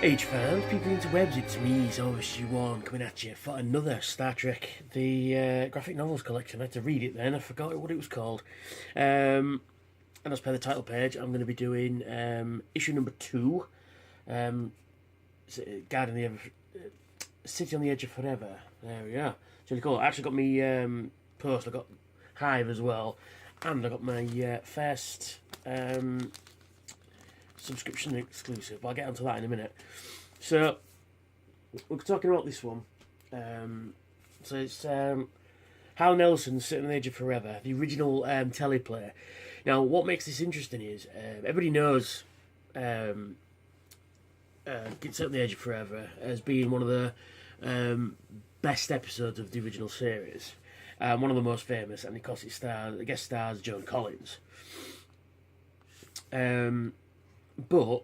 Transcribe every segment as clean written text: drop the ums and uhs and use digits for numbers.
H fans, people interwebs, it's me, Zovus1, coming at you for another Star Trek, the graphic novels collection. I had to read it then, I forgot what it was called. And as per the title page, I'm going to be doing issue number 2, Guarding the City on the Edge of Forever. There we are. It's really cool. I actually got me post, I got Hive as well, and I got my first subscription exclusive, but I'll get onto that in a minute. So, we're talking about this one. So it's Harlen Ellison, Sitting on the Edge of Forever, the original teleplay. Now, what makes this interesting is, everybody knows Sitting on the Edge of Forever as being one of the best episodes of the original series. One of the most famous, and of course it guest stars Joan Collins. But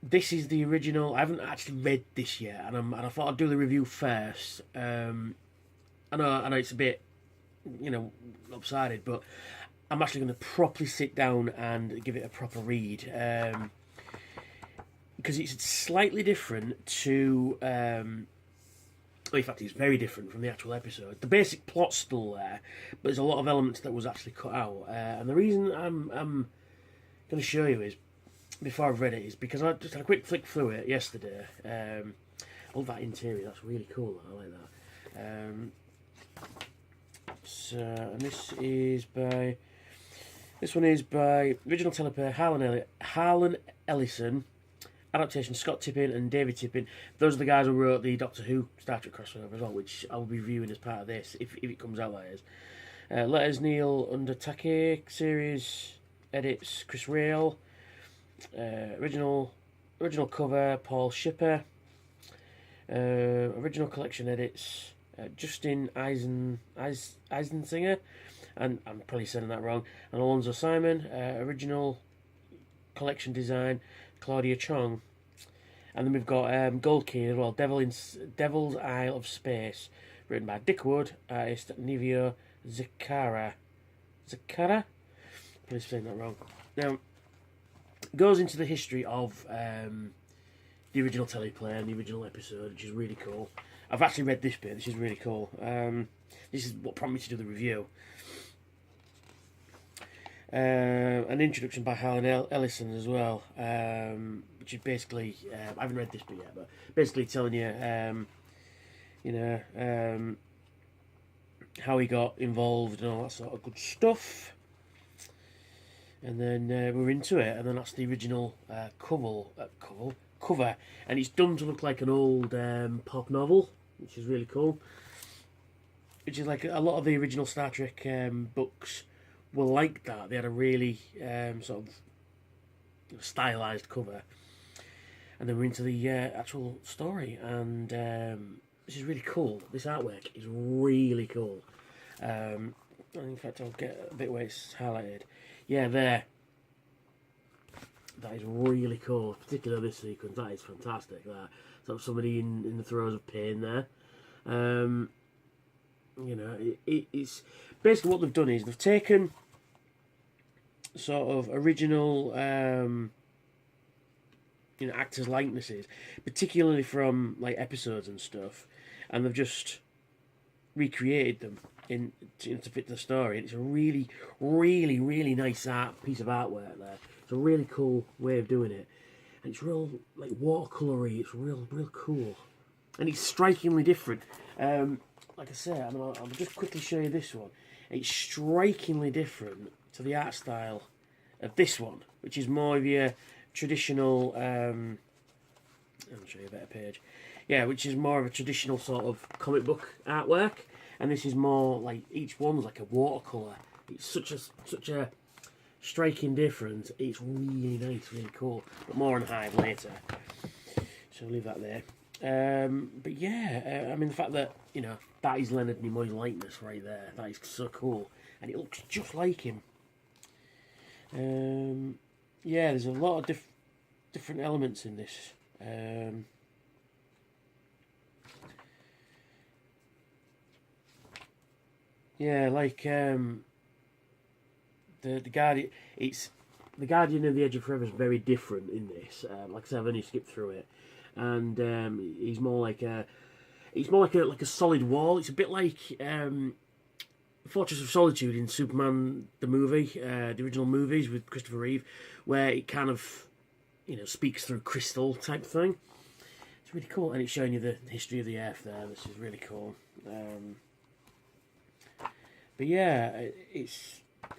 this is the original. I haven't actually read this yet, and I thought I'd do the review first. I know it's a bit, lopsided, but I'm actually going to properly sit down and give it a proper read, because it's slightly different to. In fact, it's very different from the actual episode. The basic plot's still there, but there's a lot of elements that was actually cut out. And the reason I'm going to show you is, before I've read it, is because I just had a quick flick through it yesterday. All that interior, that's really cool. I like that. And this one is by original teleplay Harlen Ellison, adaptation Scott Tippin and David Tippin. Those are the guys who wrote the Doctor Who Star Trek crossover as well, which I will be reviewing as part of this if it comes out. That is. Letters Neil Undertake, series edits Chris Rail. Original cover Paul Shipper. Original collection edits Justin Eisensinger, and I'm probably saying that wrong, and Alonzo Simon. Original collection design Claudia Chong, and then we've got Gold Key as well, Devil's Isle of Space, written by Dick Wood, artist Nivio Zakara, probably saying that wrong. Now, goes into the history of the original teleplay and the original episode, which is really cool. I've actually read this bit. This is really cool. This is what prompted me to do the review. An introduction by Harlen Ellison as well, which is basically I haven't read this bit yet, but basically telling you, how he got involved and all that sort of good stuff. And then we're into it, and then that's the original cover, and it's done to look like an old pop novel, which is really cool. Which is like a lot of the original Star Trek books were like that. They had a really sort of stylized cover, and then we're into the actual story, and this is really cool. This artwork is really cool. And in fact, I'll get a bit where it's highlighted. Yeah, there. That is really cool, particularly this sequence. That is fantastic. That sort of somebody in the throes of pain there. It's basically what they've done is they've taken sort of original, actors' likenesses, particularly from like episodes and stuff, and they've just recreated them to fit the story. And it's a really, really, really nice piece of artwork there. It's a really cool way of doing it, and it's real like watercolory. It's real cool, and it's strikingly different. Like I say, I'll just quickly show you this one. It's strikingly different to the art style of this one, which is more of your traditional. I'll show you a better page. Yeah, which is more of a traditional sort of comic book artwork, and this is more like each one's like a watercolor. It's such a striking difference. It's really nice, really cool. But more on Hive later, so I'll leave that there. But yeah, the fact that that is Leonard Nimoy's likeness right there. That is so cool, and it looks just like him. Yeah, there's a lot of different elements in this. Yeah, like the guy. It's the Guardian of the Edge of Forever is very different in this. Like I said, I've only skipped through it, and he's more like a solid wall. It's a bit like Fortress of Solitude in Superman the movie, the original movies with Christopher Reeve, where it kind of speaks through crystal type thing. It's really cool, and it's showing you the history of the Earth there. This is really cool. But yeah,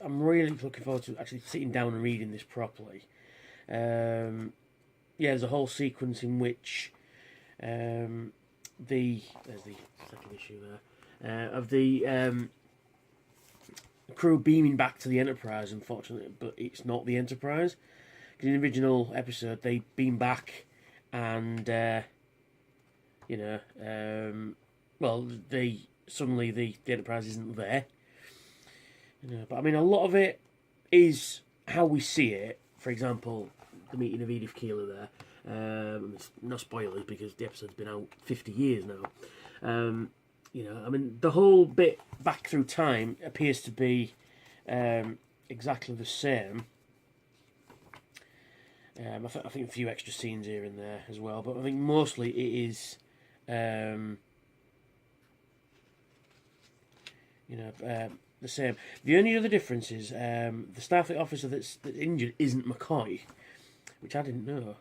I'm really looking forward to actually sitting down and reading this properly. Yeah, there's a whole sequence in which there's the second issue there of the crew beaming back to the Enterprise, unfortunately, but it's not the Enterprise. Because in the original episode, they beam back and, suddenly the Enterprise isn't there. But I mean, a lot of it is how we see it. For example, the meeting of Edith Keeler there. It's no spoilers because the episode's been out 50 years now. I mean, the whole bit back through time appears to be exactly the same. I think a few extra scenes here and there as well, but I think mostly it is, the same. The only other difference is the Starfleet officer that's injured isn't McCoy, which I didn't know.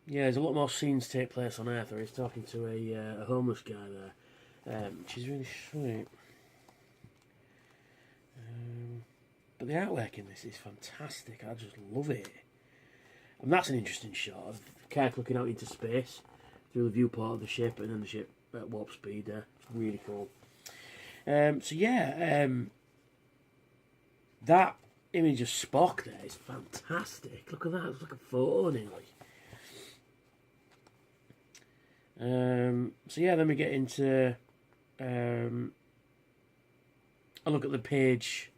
Yeah, there's a lot more scenes take place on Earth where he's talking to a homeless guy there, which is really sweet. But the artwork in this is fantastic. I just love it. And that's an interesting shot of Kirk looking out into space through the viewport of the ship, and then the ship at warp speed there. It's really cool. That image of Spock there is fantastic. Look at that. It's like a photo nearly. Then we get into a look at the page,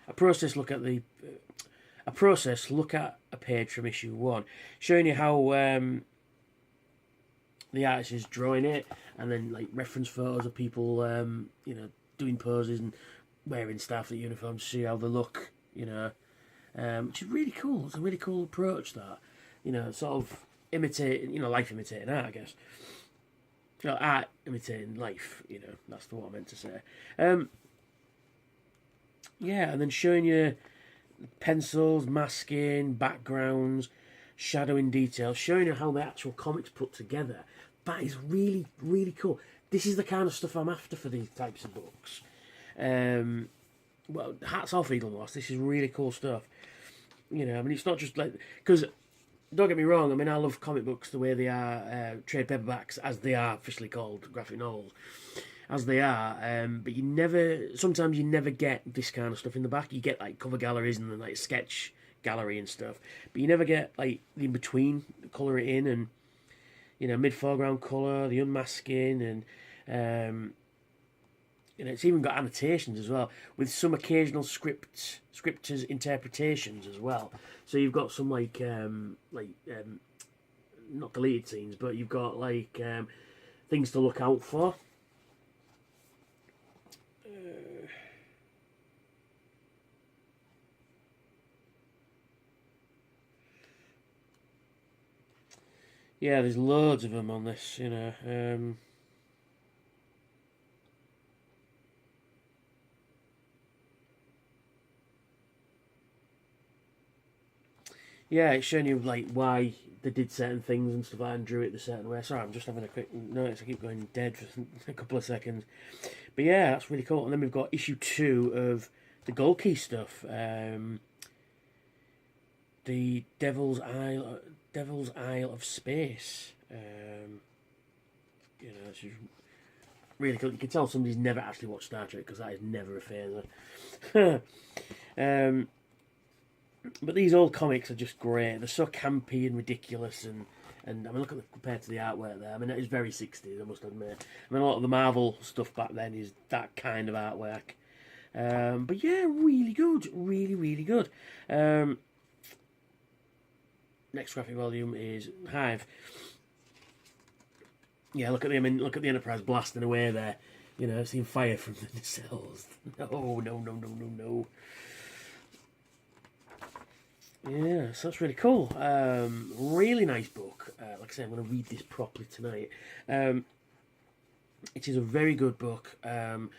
a process look at a page from issue 1, showing you how the artist is drawing it, and then like reference photos of people doing poses and wearing Starfleet uniforms to see how they look, which is really cool. It's a really cool approach, that, sort of imitating, life imitating art, I guess. Art imitating life, that's what I meant to say. And then showing you pencils, masking, backgrounds, shadowing details, showing you how the actual comics put together. That is really, really cool. This is the kind of stuff I'm after for these types of books. Well, hats off, Eaglemoss. This is really cool stuff. It's not just like... Because, don't get me wrong, I love comic books the way they are, trade paperbacks, as they are officially called, graphic novels, as they are, but sometimes you never get this kind of stuff in the back. You get, like, cover galleries and then, like, sketch gallery and stuff, but you never get, like, the in-between, colour it in, and, mid-foreground colour, the unmasking, and, it's even got annotations as well, with some occasional scripters' interpretations as well. So you've got some not deleted scenes, but you've got things to look out for. Yeah, there's loads of them on this, Yeah, it's showing you why they did certain things and stuff like that and drew it the certain way. Sorry, I'm just having a quick notice. I keep going dead for a couple of seconds. But yeah, that's really cool. And then we've got issue 2 of the Gold Key stuff. The Devil's Isle of Space. It's just really cool. You can tell somebody's never actually watched Star Trek, because that is never a phaser. But these old comics are just great. They're so campy and ridiculous, and look at compared to the artwork there. It is very 60s, I must admit. A lot of the Marvel stuff back then is that kind of artwork. But yeah, really good, really, really good. next graphic volume is Hive. Yeah, look at the Enterprise blasting away there. You know, seeing fire from the nacelles. No. Yeah, so that's really cool. Really nice book. Like I said, I'm going to read this properly tonight. It is a very good book. I'm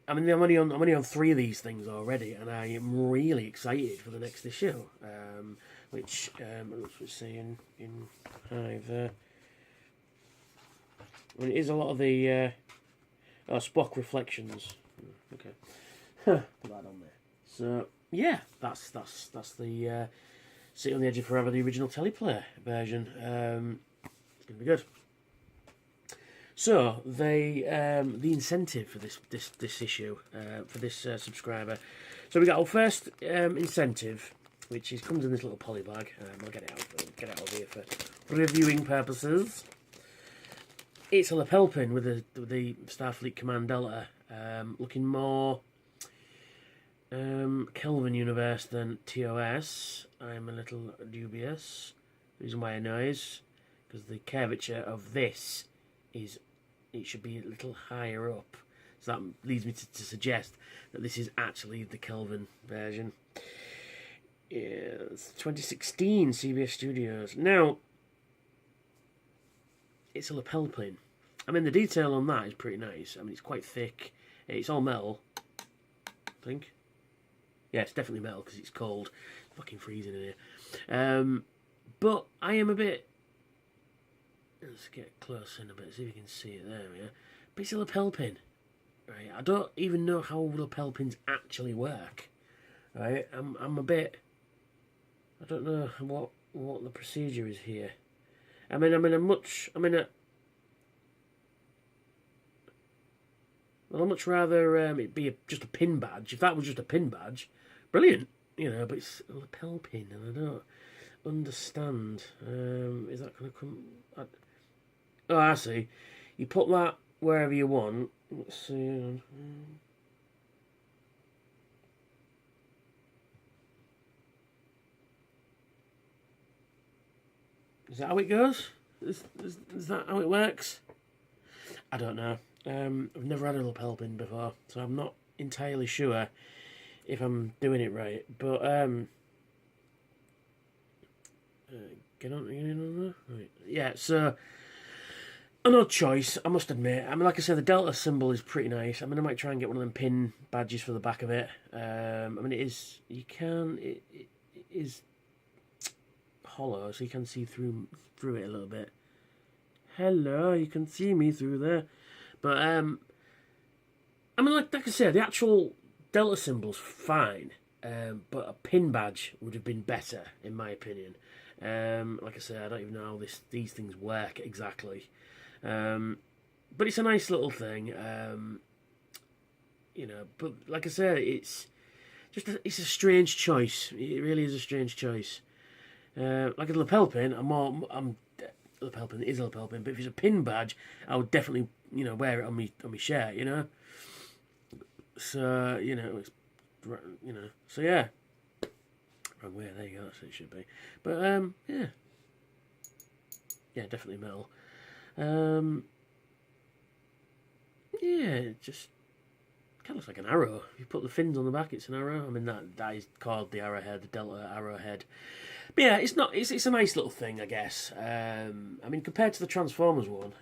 only on 3 of these things already, and I am really excited for the next issue. Which let's see in Hive there. I mean, it is a lot of the Spock Reflections. Okay, put that on there. So yeah, that's the City on the Edge of Forever, the original Teleplay version. It's gonna be good. So the incentive for this issue for this subscriber. So we got our first incentive, which comes in this little poly bag. I'll get it out of here for reviewing purposes. It's a lapel pin with the Starfleet Command Delta, looking more Kelvin universe than TOS. I'm a little dubious. The reason why I know is because the curvature of this it should be a little higher up. So that leads me to suggest that this is actually the Kelvin version. It's 2016 CBS Studios. Now, it's a lapel pin. I mean, the detail on that is pretty nice. I mean, it's quite thick. It's all metal, I think. Yeah, it's definitely metal because it's cold. It's fucking freezing in here. But I am a bit... Let's get close in a bit, see if you can see it there. Yeah, but it's a lapel pin. Right, I don't even know how lapel pins actually work. Right, I'm a bit... I don't know what the procedure is here. I'd much rather it be just a pin badge. If that was just a pin badge, brilliant, you know. But it's a lapel pin, and I don't understand. Is that going to come? Oh, I see. You put that wherever you want. Let's see. Is that how it goes? Is that how it works? I don't know. I've never had a lapel pin before, so I'm not entirely sure if I'm doing it right. But get on there. Right. Yeah. So an odd choice, I must admit. I mean, like I said, the Delta symbol is pretty nice. I mean, I might try and get one of them pin badges for the back of it. I mean, it is. It is hollow, so you can see through it a little bit. Hello, you can see me through there. But I mean, like I said, the actual Delta symbol's fine, but a pin badge would have been better, in my opinion. Like I said, I don't even know how these things work exactly. But it's a nice little thing, you know. But like I said, it's a strange choice. It really is a strange choice. Like a lapel pin, lapel pin is a lapel pin, but if it's a pin badge, I would definitely, you know, wear it on me shirt, you know. So so yeah. Wrong way, there you go. That's what it should be. But yeah, definitely metal. Yeah, it just kind of looks like an arrow. If you put the fins on the back, it's an arrow. I mean, that is called the arrowhead, the Delta arrowhead. But yeah, it's not. It's a nice little thing, I guess. I mean, compared to the Transformers one,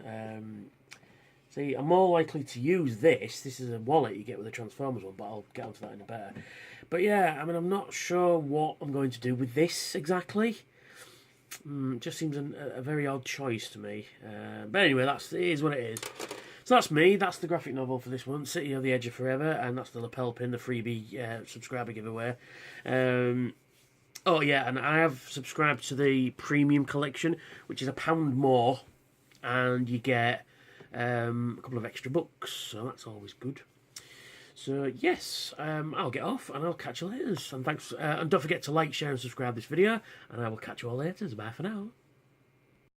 see, I'm more likely to use this. This is a wallet you get with the Transformers one, but I'll get onto that in a bit. But yeah, I mean, I'm not sure what I'm going to do with this exactly. It just seems a very odd choice to me. But anyway, it is what it is. So that's me. That's the graphic novel for this one, City on the Edge of Forever, and that's the lapel pin, the freebie subscriber giveaway. Oh yeah, and I have subscribed to the premium collection, which is £1 more, and you get a couple of extra books, so that's always good. So yes, I'll get off, and I'll catch you later. And thanks, and don't forget to like, share, and subscribe this video, and I will catch you all later. Bye for now.